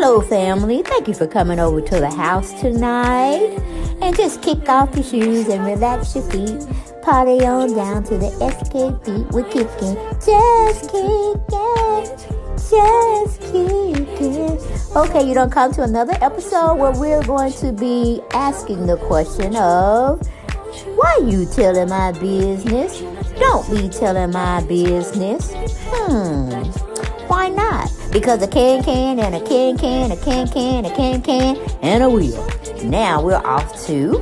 Hello, family. Thank you for coming over to the house tonight. And just kick off your shoes and relax your feet. Party on down to the SK beat. We're kicking, just kicking, just kicking. Okay, you don't come to another episode where we're going to be asking the question of, why you telling my business? Don't be telling my business. Why not? Because a can and a can, a can, and a wheel. Now we're off to...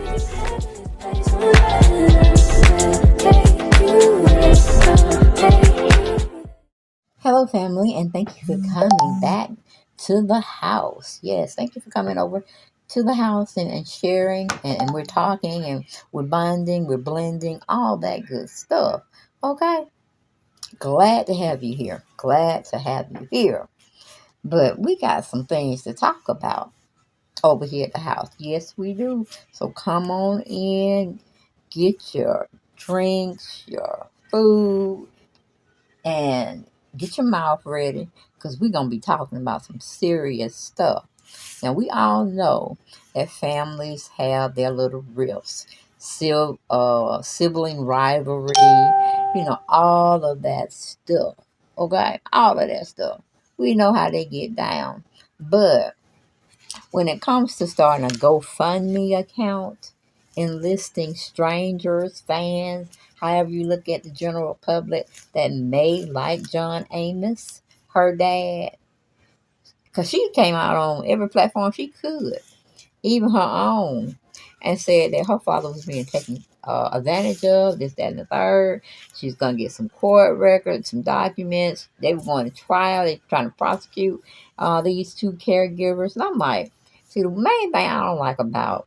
Hello, family, and thank you for coming back to the house. Yes, thank you for coming over to the house and sharing, and we're talking, and we're bonding, we're blending, all that good stuff. Okay? Glad to have you here. Glad to have you here. But we got some things to talk about over here at the house. Yes, we do. So come on in, get your drinks, your food, and get your mouth ready, because we're going to be talking about some serious stuff. Now, we all know that families have their little rifts, sibling rivalry, all of that stuff. Okay? All of that stuff. We know how they get down. But when it comes to starting a GoFundMe account, enlisting strangers, fans, however you look at the general public that may like John Amos, her dad, because she came out on every platform she could, even her own, and said that her father was being taken advantage of, this, that, and the third. She's going to get some court records, some documents. They were going to trial. They were trying to prosecute these two caregivers. And I'm like, see, the main thing I don't like about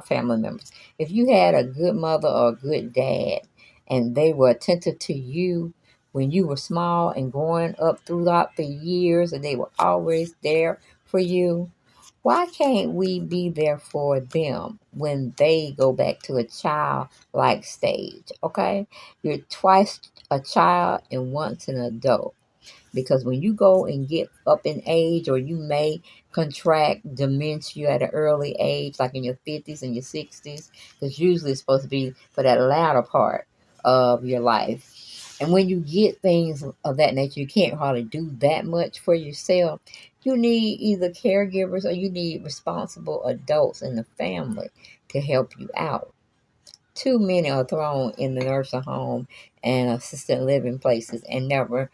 family members, if you had a good mother or a good dad and they were attentive to you when you were small and growing up throughout the years, and they were always there for you, why can't we be there for them when they go back to a childlike stage? Okay? You're twice a child and once an adult. Because when you go and get up in age, or you may contract dementia at an early age, like in your 50s and your 60s, because usually it's supposed to be for that latter part of your life. And when you get things of that nature, you can't hardly do that much for yourself. You need either caregivers, or you need responsible adults in the family to help you out. Too many are thrown in the nursing home and assisted living places and never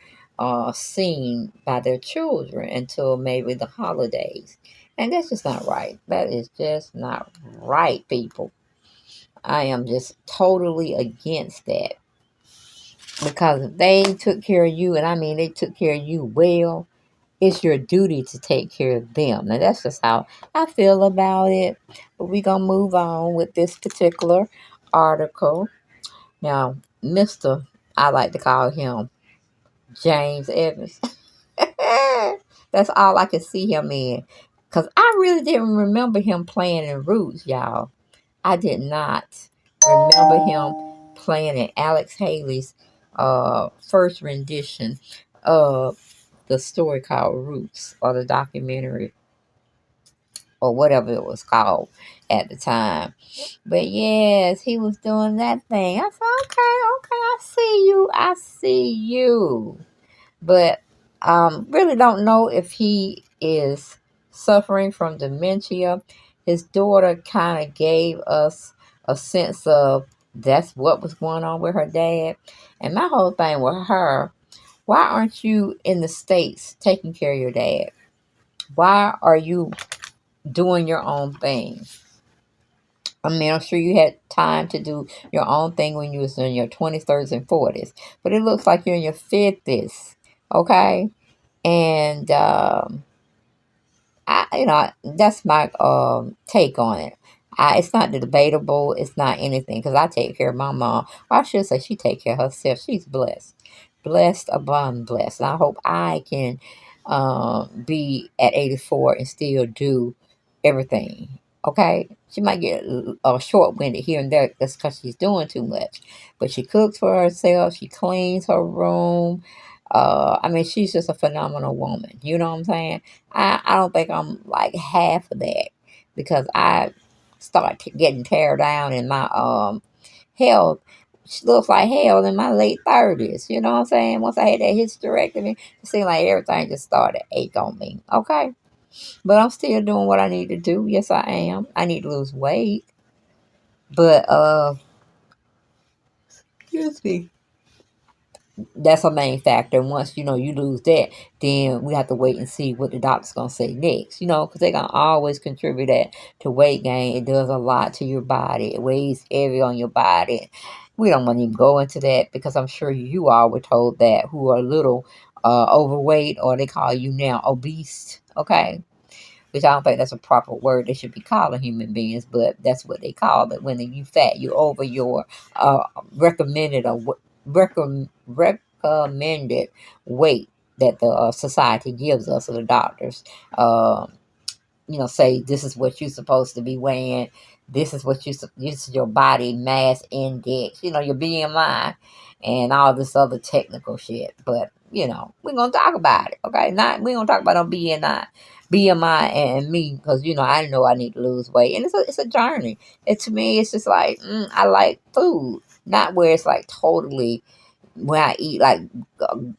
seen by their children until maybe the holidays. And that's just not right. That is just not right, people. I am just totally against that. Because if they took care of you, and I mean they took care of you well, it's your duty to take care of them. Now, that's just how I feel about it. But we're going to move on with this particular article. Now, I like to call him James Evans. That's all I could see him in. Because I really didn't remember him playing in Roots, y'all. I did not remember him playing in Alex Haley's first rendition of the story called Roots, or the documentary, or whatever it was called at the time. But yes, he was doing that thing. I said, okay, I see you. But really don't know if he is suffering from dementia. His daughter kind of gave us a sense of that's what was going on with her dad. And my whole thing with her, why aren't you in the States taking care of your dad? Why are you doing your own thing? I mean, I'm sure you had time to do your own thing when you was in your 20s, 30s, and 40s. But it looks like you're in your 50s, okay? And, that's my take on it. It's not debatable. It's not anything, because I take care of my mom. Or I should say she take care of herself. She's blessed. Blessed upon blessed. And I hope I can be at 84 and still do everything. Okay? She might get short-winded here and there. That's because she's doing too much. But she cooks for herself. She cleans her room. I mean, she's just a phenomenal woman. You know what I'm saying? I don't think I'm like half of that because I start getting tear down in my health. She looks like hell in my late 30s. You know what I'm saying? Once I had that hysterectomy, it seemed like everything just started to ache on me. Okay. But I'm still doing what I need to do. Yes, I am. I need to lose weight. But excuse me. That's a main factor. And once you lose that, then we have to wait and see what the doctor's gonna say next. Because they're gonna always contribute that to weight gain. It does a lot to your body. It weighs heavy on your body. We don't want to even go into that because I'm sure you all were told that who are a little overweight, or they call you now obese. Okay, which I don't think that's a proper word they should be calling human beings, but that's what they call it. When you fat, you over your recommended or recommended weight that the society gives us, or the doctors. Um, say this is what you're supposed to be weighing. This is what this is your body mass index. Your BMI, and all this other technical shit. But we're gonna talk about it, okay? Not we gonna talk about on BMI and me, because I know I need to lose weight, and it's a journey. And to me, it's just like I like food, not where it's like totally when I eat like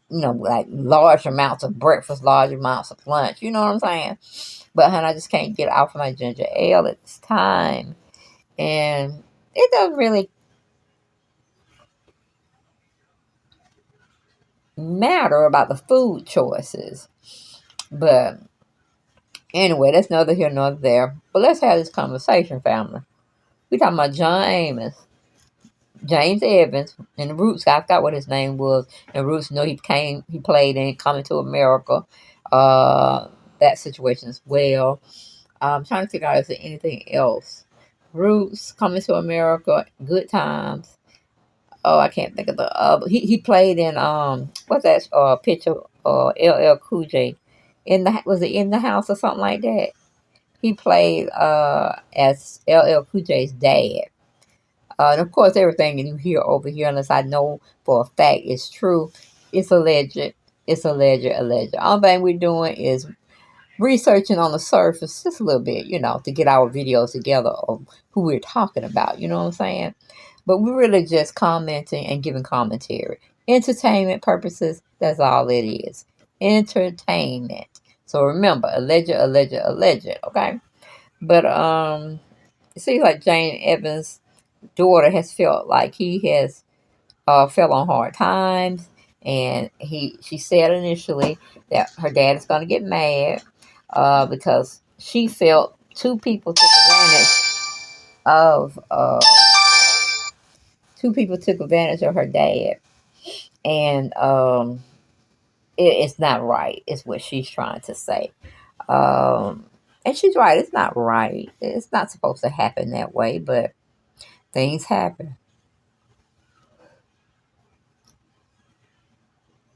like large amounts of breakfast, large amounts of lunch. You know what I'm saying? But honey, I just can't get off my ginger ale at this time. And it doesn't really matter about the food choices. But anyway, that's neither here nor there. But let's have this conversation, family. We talking about John Amos, James Evans, and the Roots. I forgot what his name was. And Roots, he played in Coming to America. Uh, that situation as well. I'm trying to figure out if there's anything else. Roots, Coming to America, Good Times. Oh, I can't think of the he played in what's that picture LL Cool J was it In the House or something like that? He played as LL Cool J's dad. And of course everything that you hear over here, unless I know for a fact it's true, it's alleged. It's alleged. All thing we're doing is researching on the surface just a little bit, to get our videos together of who we're talking about, you know what I'm saying? But we're really just commenting and giving commentary. Entertainment purposes, that's all it is. Entertainment. So remember, alleged, okay? But it seems like Jane Evans' daughter has felt like he has fell on hard times, and she said initially that her dad is going to get mad because she felt of two people took advantage of her dad, and it's not right. Is what she's trying to say, and she's right. It's not right. It's not supposed to happen that way, but things happen.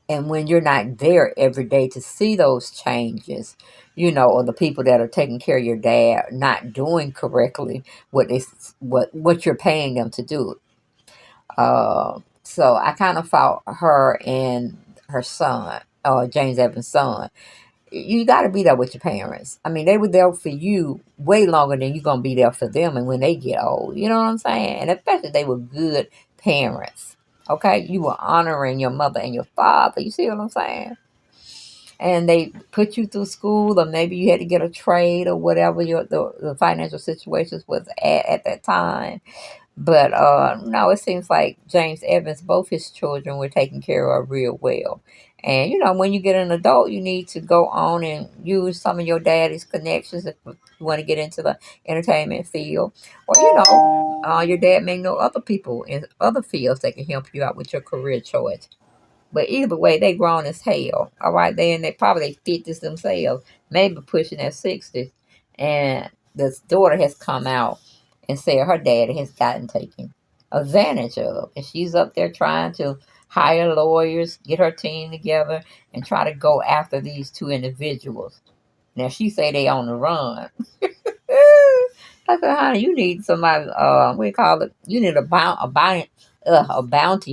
And when you're not there every day to see those changes, or the people that are taking care of your dad not doing correctly what you're paying them to do. So I kind of fought her and her son, James Evans' son. You got to be there with your parents. I mean, they were there for you way longer than you're going to be there for them and when they get old. You know what I'm saying? And especially they were good parents. Okay? You were honoring your mother and your father. You see what I'm saying? And they put you through school, or maybe you had to get a trade or whatever the financial situations was at that time. But no, it seems like James Evans, both his children were taken care of real well. And when you get an adult, you need to go on and use some of your daddy's connections if you want to get into the entertainment field. Or your dad may know other people in other fields that can help you out with your career choice. But either way, they grown as hell. All right, they probably 50s themselves, maybe pushing their 60s. And this daughter has come out and said her daddy has gotten taken advantage of. And she's up there trying to hire lawyers, get her team together, and try to go after these two individuals. Now, she say they on the run. I said, honey, you need somebody, what do you call it? You need a bounty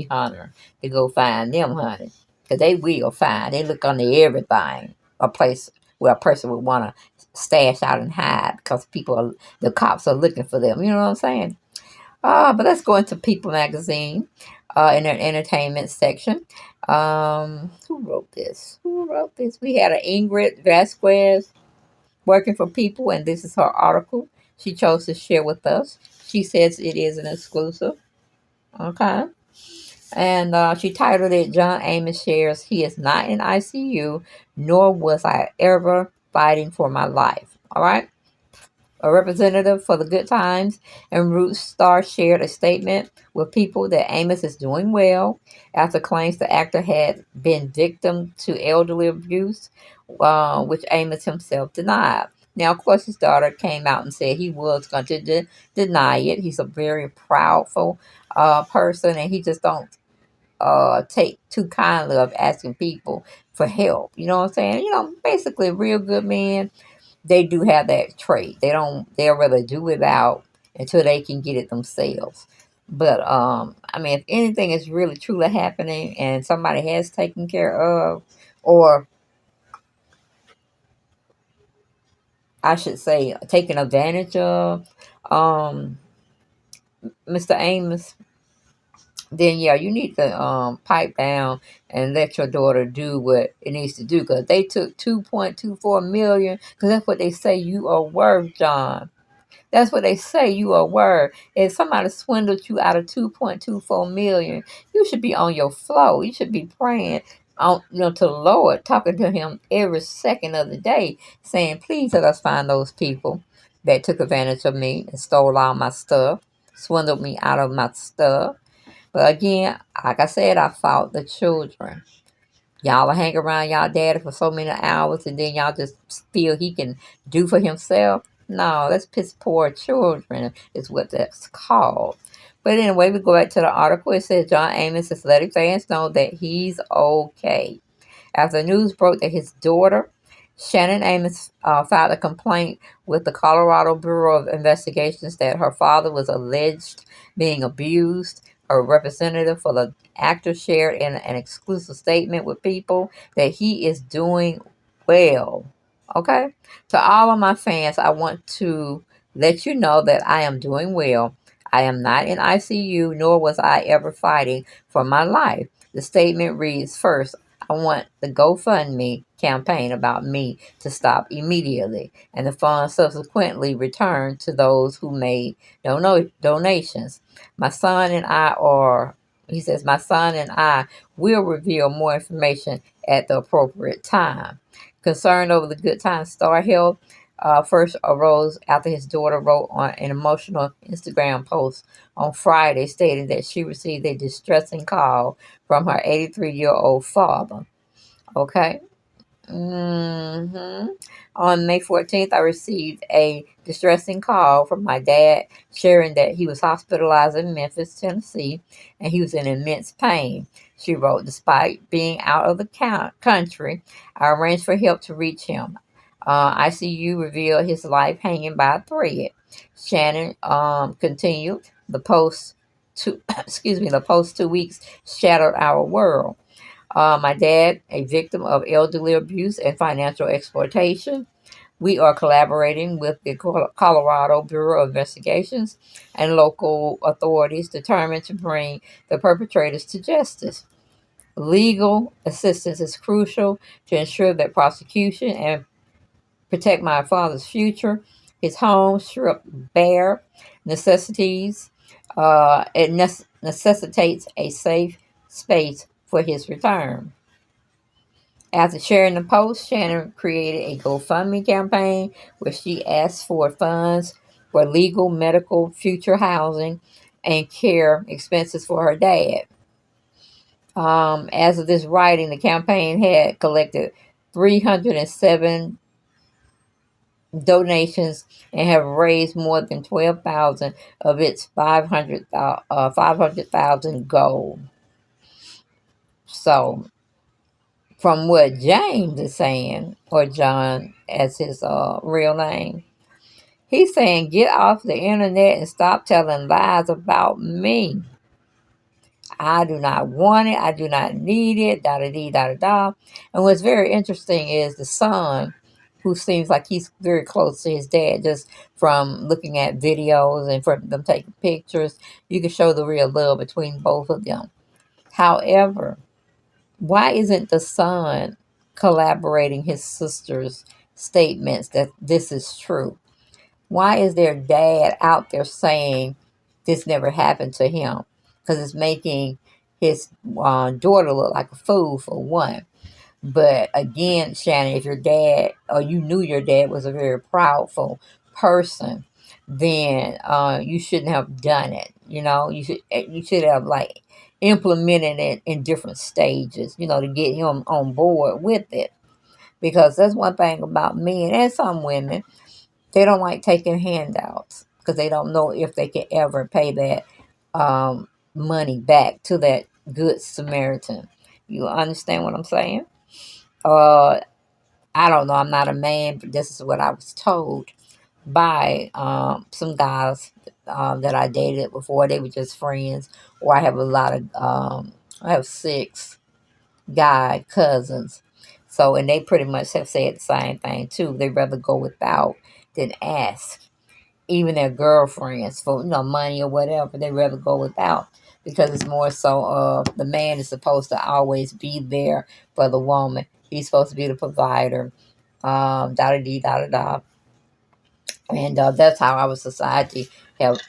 hunter to go find them, honey. because they will find. They look under everything. A place where a person would want to stash out and hide because the cops are looking for them. You know what I'm saying? But let's go into People magazine in their entertainment section. Who wrote this? Who wrote this? We had an Ingrid Vasquez working for People, and this is her article she chose to share with us. She says it is an exclusive. Okay. And she titled it, John Amos shares he is not in ICU, nor was I ever fighting for my life. All right. A representative for the Good Times and Roots Star shared a statement with People that Amos is doing well after claims the actor had been victim to elderly abuse, which Amos himself denied. Now, of course, his daughter came out and said he was going to deny it. He's a very proudful person, and he just don't take too kindly of asking people for help. You know what I'm saying? Basically, a real good man, they do have that trait. They'll rather do without until they can get it themselves. But I mean, if anything is really truly happening and somebody has taken care of, or I should say taken advantage of, um Mr. Amos, then yeah, you need to pipe down and let your daughter do what it needs to do, because they took 2.24 million, because that's what they say you are worth, John. That's what they say you are worth. If somebody swindled you out of 2.24 million, you should be on your flow. You should be praying on, to the Lord, talking to Him every second of the day, saying, "Please let us find those people that took advantage of me and stole all my stuff, swindled me out of my stuff." But again, like I said, I fought the children. Y'all will hang around y'all daddy for so many hours and then y'all just feel he can do for himself. No, that's piss poor children is what that's called. But anyway, we go back to the article. It says John Amos is letting fans know that he's okay. After news broke that his daughter, Shannon Amos, filed a complaint with the Colorado Bureau of Investigations that her father was alleged being abused, her representative for the actor shared in an exclusive statement with People that he is doing well. Okay? To all of my fans, I want to let you know that I am doing well. I am not in ICU, nor was I ever fighting for my life. The statement reads, first, I want the GoFundMe campaign about me to stop immediately, and the funds subsequently returned to those who made donations. My son and I are, he says, my son and I will reveal more information at the appropriate time. Concern over the Good Times star health first arose after his daughter wrote on an emotional Instagram post on Friday stating that she received a distressing call from her 83-year-old father. Okay. On May 14th, I received a distressing call from my dad sharing that he was hospitalized in Memphis, Tennessee, and he was in immense pain. She wrote, despite being out of the country, I arranged for help to reach him. ICU revealed his life hanging by a thread. Shannon continued, the post two the post 2 weeks shattered our world. My dad, a victim of elderly abuse and financial exploitation. We are collaborating with the Colorado Bureau of Investigations and local authorities determined to bring the perpetrators to justice. Legal assistance is crucial to ensure that prosecution and protect my father's future. His home stripped bare necessities. It necessitates a safe space for his return. After sharing the post, Shannon created a GoFundMe campaign where she asked for funds for legal, medical, future housing, and care expenses for her dad. As of this writing, the campaign had collected 307 donations and have raised more than 12,000 of its 500,000 goal. So from what James is saying, or John as his real name, he's saying, get off the internet and stop telling lies about me. I do not want it. I do not need it. Da da dee da da da. And what's very interesting is the son, who seems like he's very close to his dad, just from looking at videos and from them taking pictures, you can show the real love between both of them. However, why isn't the son collaborating his sister's statements that this is true? Why is their dad out there saying this never happened to him? Because it's making his daughter look like a fool, for one. But again, Shannon, if your dad, or you knew your dad was a very proudful person, then you shouldn't have done it. You should have like implemented it in different stages, to get him on board with it. Because that's one thing about men and some women, they don't like taking handouts because they don't know if they can ever pay that money back to that good Samaritan. You understand what I'm saying? Uh, I don't know. I'm not a man, but this is what I was told by some guys that I dated before. They were just friends, or I have a lot of. I have 6 guy cousins, so and they pretty much have said the same thing too. They rather go without than ask. Even their girlfriends for money or whatever, they rather go without because it's more so the man is supposed to always be there for the woman. He's supposed to be the provider. Da da dee da da da. And that's how our society have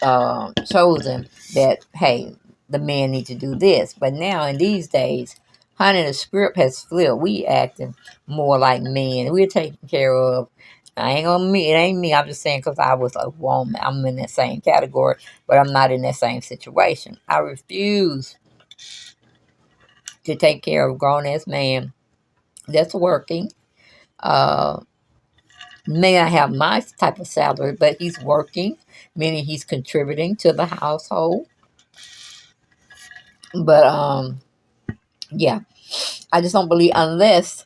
chosen that, hey, the men need to do this. But now in these days, honey, the script has flipped. We acting more like men. We're taken care of. I ain't gonna me. It ain't me. I'm just saying because I was a woman. I'm in that same category, but I'm not in that same situation. I refuse to take care of a grown ass man that's working. Uh, may not have my type of salary, but he's working, meaning he's contributing to the household. But yeah, I just don't believe unless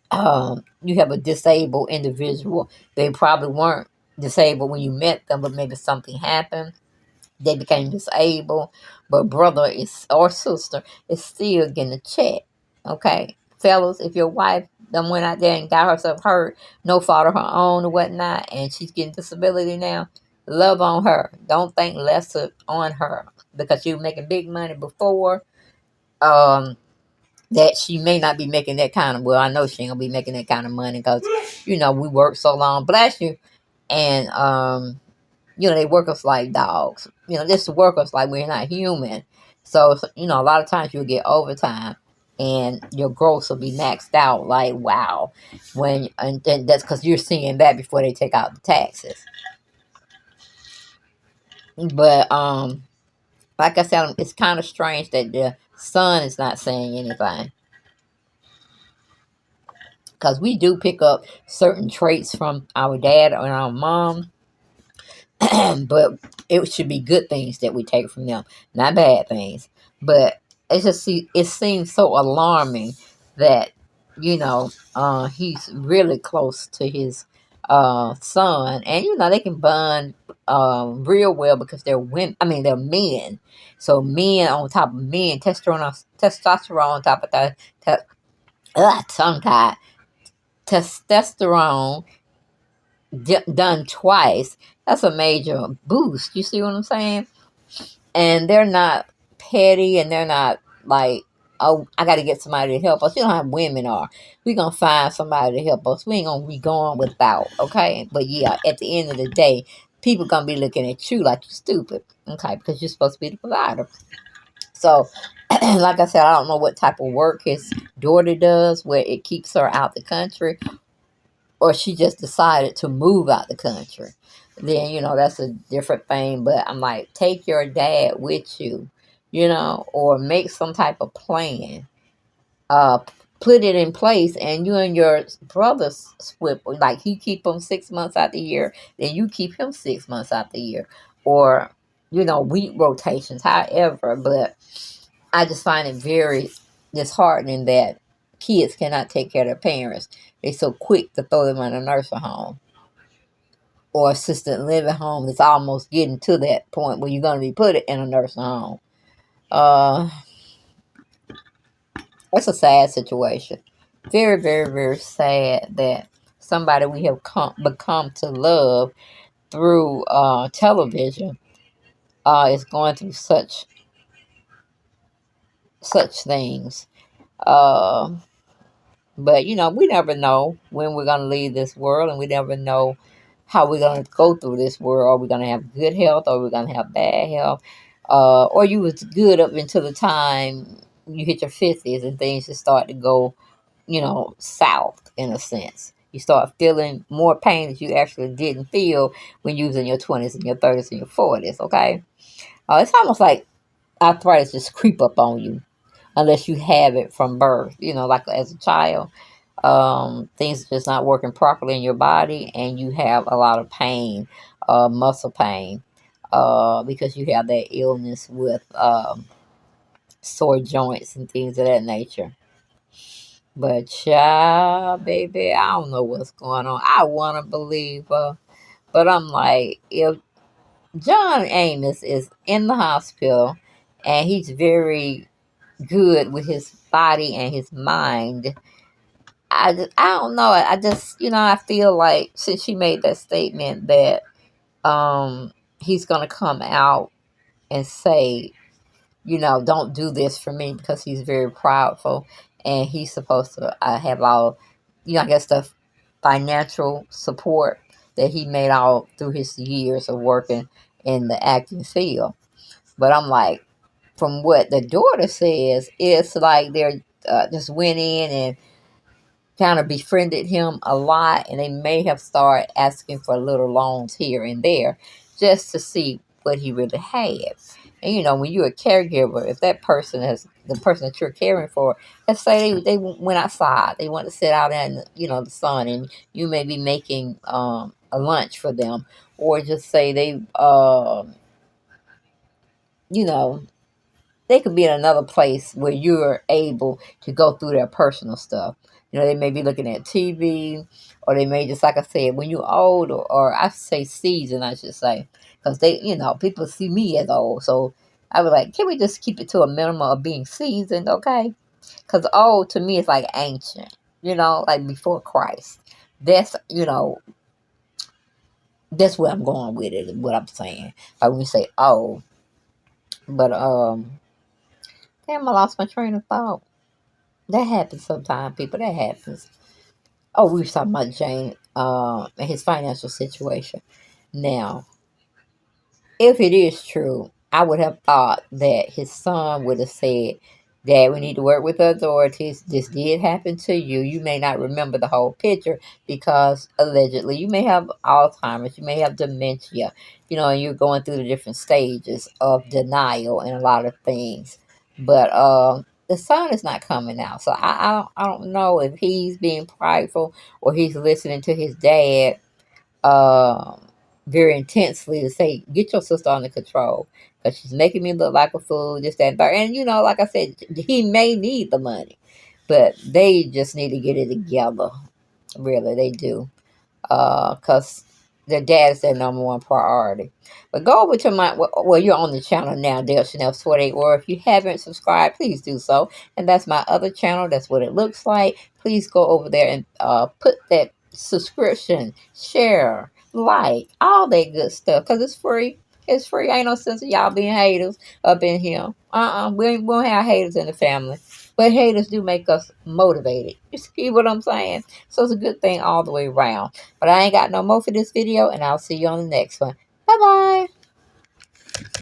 you have a disabled individual. They probably weren't disabled when you met them, but maybe something happened. They became disabled, but brother is or sister is still getting a check. Okay, fellas, if your wife done went out there and got herself hurt, no fault of her own or whatnot, and she's getting disability now, love on her. Don't think lesser on her because she was making big money before. Um, that she may not be making that kind of. Well, I know she ain't gonna be making that kind of money because we work so long. Bless you, and they work us like dogs. Just work us like we're not human. So, a lot of times you'll get overtime and your gross will be maxed out. Like, wow. And that's because you're seeing that before they take out the taxes. But, like I said, it's kind of strange that the son is not saying anything. Because we do pick up certain traits from our dad and our mom. But it should be good things that we take from them, not bad things. But it seems so alarming that he's really close to his son, and they can bond real well because they're women. I mean, they're men. So men on top of men, testosterone on top of that, tongue tied, testosterone done twice, that's a major boost. You see what I'm saying? And they're not petty, and they're not like, oh, I got to get somebody to help us. You know how women are. We gonna find somebody to help us. We ain't gonna be going without. Okay, but yeah, at the end of the day, people gonna be looking at you like you're stupid. Okay, because you're supposed to be the provider. So, like I said, I don't know what type of work his daughter does, where it keeps her out the country, or she just decided to move out the country, then that's a different thing. But I'm like, take your dad with you, or make some type of plan. Uh, Put it in place, and you and your brother split. Like he keep him 6 months out the year, then you keep him 6 months out the year, or week rotations. However, but I just find it very disheartening that kids cannot take care of their parents. They're so quick to throw them in a nursing home or assisted living home. It's almost getting to that point where you're going to be put in a nursing home. Uh, That's a sad situation. Very, very, very sad that somebody we have become to love through television is going through such things. Uh, but we never know when we're gonna leave this world, and we never know how we're gonna go through this world. Are we gonna have good health, or we're gonna have bad health? Or you was good up until the time you hit your 50s and things just start to go, south in a sense. You start feeling more pain that you actually didn't feel when you was in your 20s and your 30s and your 40s. Okay, it's almost like arthritis just creep up on you unless you have it from birth. Like as a child, things are just not working properly in your body, and you have a lot of pain, muscle pain, because you have that illness with sore joints and things of that nature. But child, baby, I don't know what's going on. I want to believe, but I'm like, if John Amos is in the hospital and he's very good with his body and his mind, I don't know. I just, I feel like since she made that statement that he's gonna come out and say, don't do this for me, because he's very proudful and he's supposed to have all, I guess the financial support that he made all through his years of working in the acting field. But I'm like, from what the daughter says, it's like they're just went in and kind of befriended him a lot, and they may have started asking for little loans here and there just to see what he really had. And when you're a caregiver, if that person is the person that you're caring for, let's say they went outside, they want to sit out in the sun, and you may be making a lunch for them, or just say they you know they could be in another place where you're able to go through their personal stuff. They may be looking at TV, or they may just, like I said, when you're old, or I say seasoned, I should say, because people see me as old. So I was like, can we just keep it to a minimum of being seasoned, okay? Because old to me is like ancient, like before Christ. That's, that's where I'm going with it, what I'm saying. Like when we say old. But, damn, I lost my train of thought. That happens sometimes, people. That happens. Oh, we were talking about Jane and his financial situation. Now, if it is true, I would have thought that his son would have said, Dad, we need to work with the authorities. This did happen to you. You may not remember the whole picture because allegedly you may have Alzheimer's, you may have dementia, and you're going through the different stages of denial and a lot of things. But the son is not coming out. So I don't know if he's being prideful or he's listening to his dad um, very intensely to say, get your sister under control because she's making me look like a fool, this, that, and third. And, like I said, he may need the money, but they just need to get it together. Really, they do. Because their dad is their number one priority. But go over to well, you're on the channel now, Dale Chanel 48, or if you haven't subscribed, please do so. And that's my other channel. That's what it looks like. Please go over there and put that subscription, share, like, all that good stuff, because it's free. It's free. Ain't no sense of y'all being haters up in here. We won't have haters in the family. But haters do make us motivated. You see what I'm saying? So it's a good thing all the way around. But I ain't got no more for this video, and I'll see you on the next one. Bye-bye.